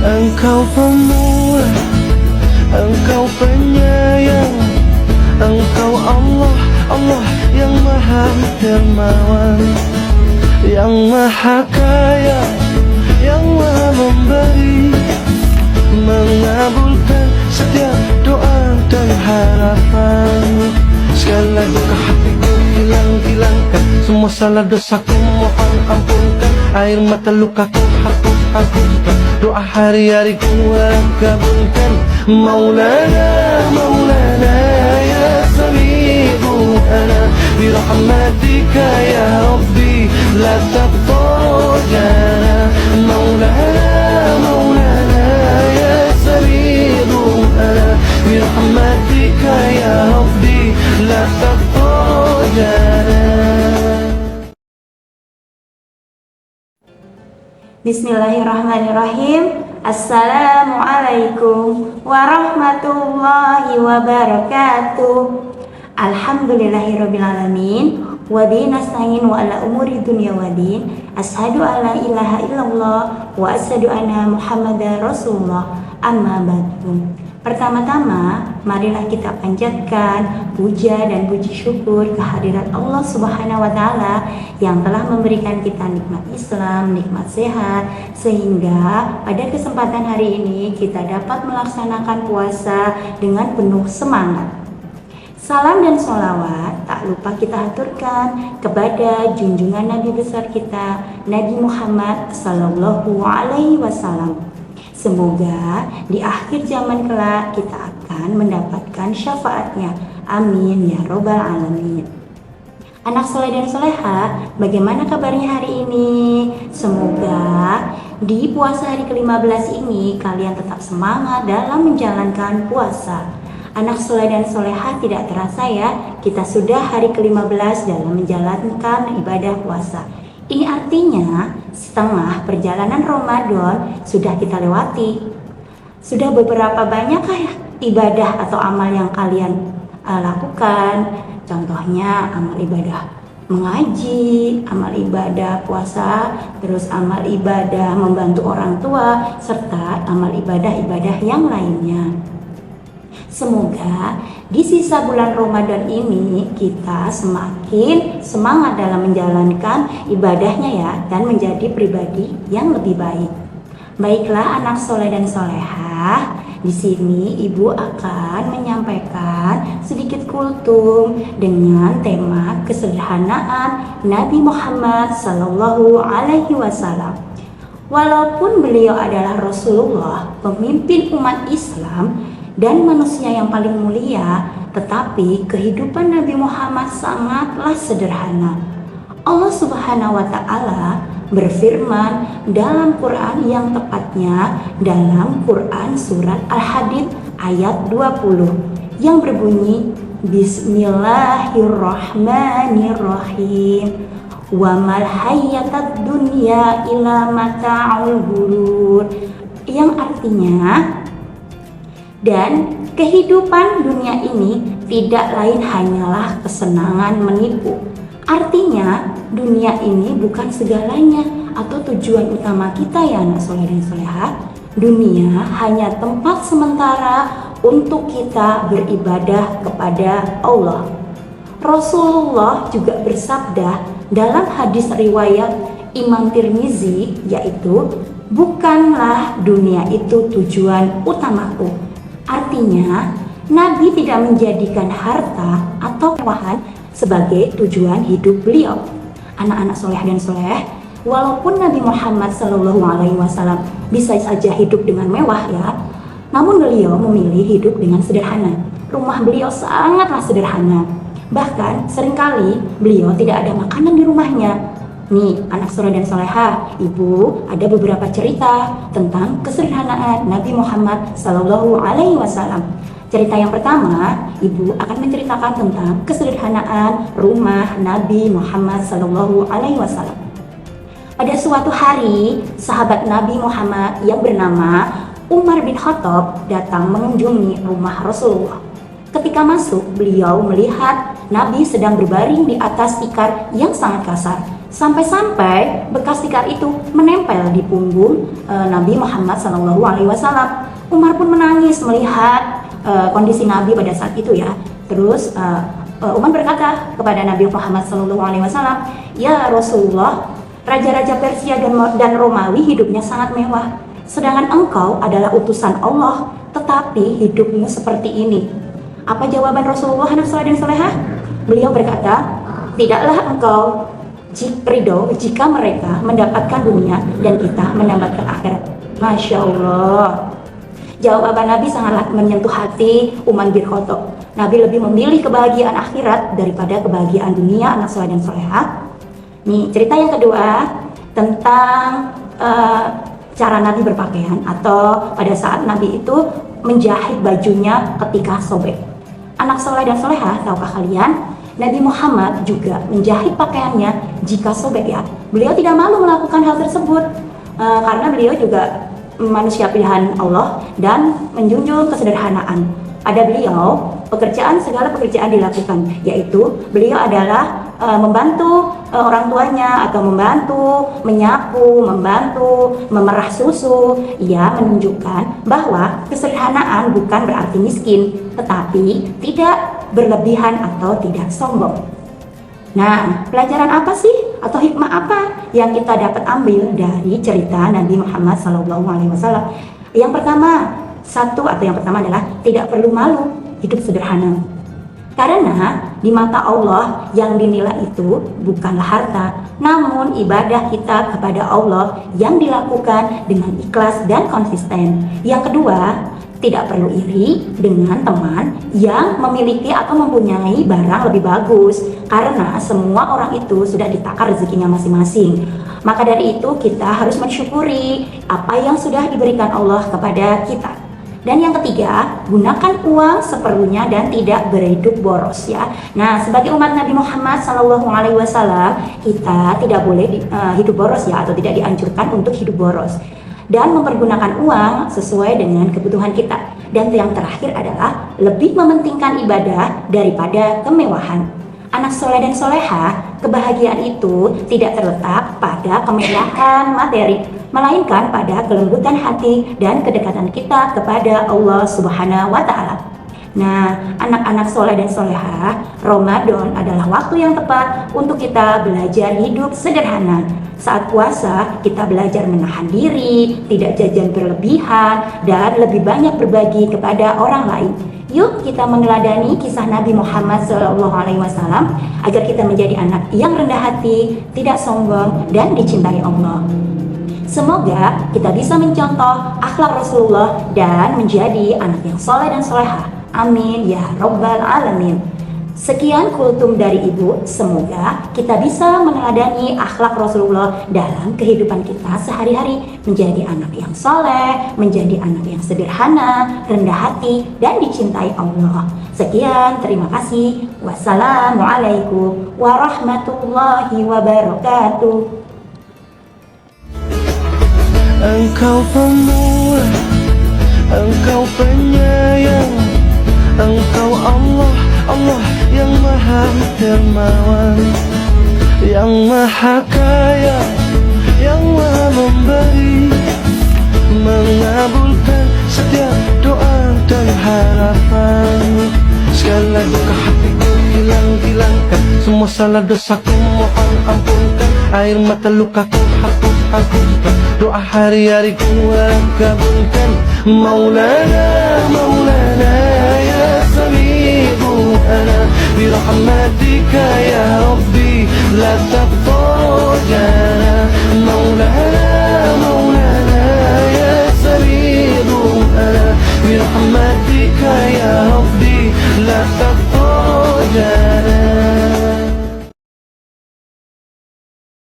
Engkau pemurah, Engkau penyayang, Engkau Allah, Allah yang maha dermawan, yang maha kaya, yang maha memberi, mengabulkan setiap doa dan harapan. Sekali lagi ke hatiku hilangkan semua salah dosaku, mohon ampunkan. Air mata lukaku hapuskan, doa hari-hari ku kabulkan. Maulana, Maulana ya sami'u ana birahmatika ya Rabbi la taqtujana. Maulana, Maulana ya sami'u ana birahmatika ya Rabbi la taqtujana. Bismillahirrahmanirrahim. Assalamualaikum warahmatullahi wabarakatuh. Alhamdulillahirrabbilalamin. Wabihi nasta'in wa ala umuri dunya waddin. Asyhadu an la ilaha illallah wa asyhadu anna Muhammadar Rasulullah. Amma ba'du. Pertama-tama, marilah kita panjatkan puja dan puji syukur kehadirat Allah Subhanahu wa Ta'ala yang telah memberikan kita nikmat Islam, nikmat sehat, sehingga pada kesempatan hari ini kita dapat melaksanakan puasa dengan penuh semangat. Salam dan sholawat tak lupa kita haturkan kepada junjungan Nabi besar kita, Nabi Muhammad Sallallahu Alaihi Wasallam. Semoga di akhir zaman kelak kita akan mendapatkan syafaatnya. Amin ya robbal alamin. Anak soleh dan soleha, bagaimana kabarnya hari ini? Semoga di puasa hari ke-15 ini kalian tetap semangat dalam menjalankan puasa. Anak soleh dan soleha, tidak terasa ya, kita sudah hari ke-15 dalam menjalankan ibadah puasa. Ini artinya setengah perjalanan Ramadan sudah kita lewati. Sudah beberapa banyakkah ya ibadah atau amal yang kalian lakukan? Contohnya amal ibadah mengaji, amal ibadah puasa, terus amal ibadah membantu orang tua, serta amal ibadah-ibadah yang lainnya. Semoga di sisa bulan Ramadan ini kita semakin semangat dalam menjalankan ibadahnya ya, dan menjadi pribadi yang lebih baik. Baiklah anak soleh dan solehah, di sini ibu akan menyampaikan sedikit kultum dengan tema kesederhanaan Nabi Muhammad Sallallahu Alaihi Wasallam. Walaupun beliau adalah Rasulullah, pemimpin umat Islam dan manusia yang paling mulia, tetapi kehidupan Nabi Muhammad sangatlah sederhana. Allah Subhanahu wa Ta'ala berfirman dalam Quran, yang tepatnya dalam Quran surat Al-Hadid ayat 20 yang berbunyi Bismillahirrahmanirrahim. Wa mal hayyatad dunya illa mata'ul ghurur, yang artinya, dan kehidupan dunia ini tidak lain hanyalah kesenangan menipu. Artinya dunia ini bukan segalanya atau tujuan utama kita ya anak soleh dan soleha. Dunia hanya tempat sementara untuk kita beribadah kepada Allah. Rasulullah juga bersabda dalam hadis riwayat Imam Tirmizi, yaitu bukanlah dunia itu tujuan utamaku. Artinya, Nabi tidak menjadikan harta atau kemewahan sebagai tujuan hidup beliau. Anak-anak soleh dan soleh, walaupun Nabi Muhammad Sallallahu Alaihi Wasallam bisa saja hidup dengan mewah ya, namun beliau memilih hidup dengan sederhana. Rumah beliau sangatlah sederhana. Bahkan seringkali beliau tidak ada makanan di rumahnya. Nih anak soleh dan soleha, ibu ada beberapa cerita tentang kesederhanaan Nabi Muhammad Sallallahu Alaihi Wasallam. Cerita yang pertama, ibu akan menceritakan tentang kesederhanaan rumah Nabi Muhammad Sallallahu Alaihi Wasallam. Pada suatu hari, sahabat Nabi Muhammad yang bernama Umar bin Khattab datang mengunjungi rumah Rasulullah. Ketika masuk, beliau melihat Nabi sedang berbaring di atas tikar yang sangat kasar. Sampai-sampai bekas tikar itu menempel di punggung Nabi Muhammad SAW. Umar pun menangis melihat kondisi Nabi pada saat itu ya. Terus Umar berkata kepada Nabi Muhammad SAW, "Ya Rasulullah, raja-raja Persia dan Romawi hidupnya sangat mewah, sedangkan engkau adalah utusan Allah, tetapi hidupmu seperti ini." Apa jawaban Rasulullah anak soleh dan solehah? Beliau berkata, "Tidaklah engkau ridho jika mereka mendapatkan dunia dan kita mendapatkan akhirat." Masya Allah. Jawaban Nabi sangatlah menyentuh hati Umar bin Khattab. Nabi lebih memilih kebahagiaan akhirat daripada kebahagiaan dunia, anak soleh dan solehah. Nih, cerita yang kedua tentang cara Nabi berpakaian, atau pada saat Nabi itu menjahit bajunya ketika sobek. Anak soleh dan solehah, tahukah kalian, Nabi Muhammad juga menjahit pakaiannya jika sobek ya. Beliau tidak malu melakukan hal tersebut karena beliau juga manusia pilihan Allah dan menjunjung kesederhanaan. Pada beliau, segala pekerjaan dilakukan, yaitu beliau adalah membantu orang tuanya, atau membantu menyapu, membantu memerah susu. Ia menunjukkan bahwa kesederhanaan bukan berarti miskin, tetapi tidak berlebihan atau tidak sombong. Nah, pelajaran apa sih atau hikmah apa yang kita dapat ambil dari cerita Nabi Muhammad SAW? Yang pertama adalah tidak perlu malu hidup sederhana. Karena di mata Allah yang dinilai itu bukanlah harta, namun ibadah kita kepada Allah yang dilakukan dengan ikhlas dan konsisten. Yang kedua, tidak perlu iri dengan teman yang memiliki atau mempunyai barang lebih bagus, karena semua orang itu sudah ditakar rezekinya masing-masing. Maka dari itu kita harus mensyukuri apa yang sudah diberikan Allah kepada kita. Dan yang ketiga, gunakan uang seperlunya dan tidak berhidup boros ya. Nah, sebagai umat Nabi Muhammad SAW, kita tidak boleh hidup boros ya, atau tidak dianjurkan untuk hidup boros, dan mempergunakan uang sesuai dengan kebutuhan kita. Dan yang terakhir adalah lebih mementingkan ibadah daripada kemewahan. Anak soleh dan solehah, kebahagiaan itu tidak terletak pada kemewahan materi, melainkan pada kelembutan hati dan kedekatan kita kepada Allah Subhanahu wa Ta'ala. Nah, anak-anak soleh dan solehah, Ramadan adalah waktu yang tepat untuk kita belajar hidup sederhana. Saat puasa, kita belajar menahan diri, tidak jajan berlebihan, dan lebih banyak berbagi kepada orang lain. Yuk kita meneladani kisah Nabi Muhammad SAW agar kita menjadi anak yang rendah hati, tidak sombong, dan dicintai Allah. Semoga kita bisa mencontoh akhlak Rasulullah dan menjadi anak yang soleh dan solehah. Amin ya Rabbal Alamin. Sekian kultum dari Ibu. Semoga kita bisa meneladani akhlak Rasulullah dalam kehidupan kita sehari-hari, menjadi anak yang soleh, menjadi anak yang sederhana, rendah hati, dan dicintai Allah. Sekian, terima kasih. Wassalamualaikum warahmatullahi wabarakatuh. Engkau pemurah, Engkau penyayang, Engkau Allah, Allah yang maha dermawan, yang maha kaya, yang maha memberi, mengabulkan setiap doa dan harapan. Segala duka hatiku hilangkan, semua salah dosaku mohon ampunkan, air mata lukaku hapuskan, doa hari-hari ku kabulkan. Maulana, Maulana ya Sami'u ana birahmatika ya Rabbi la taqtajana. Maulana, Maulana ya Sami'u ana birahmatika ya Rabbi la taqtajana.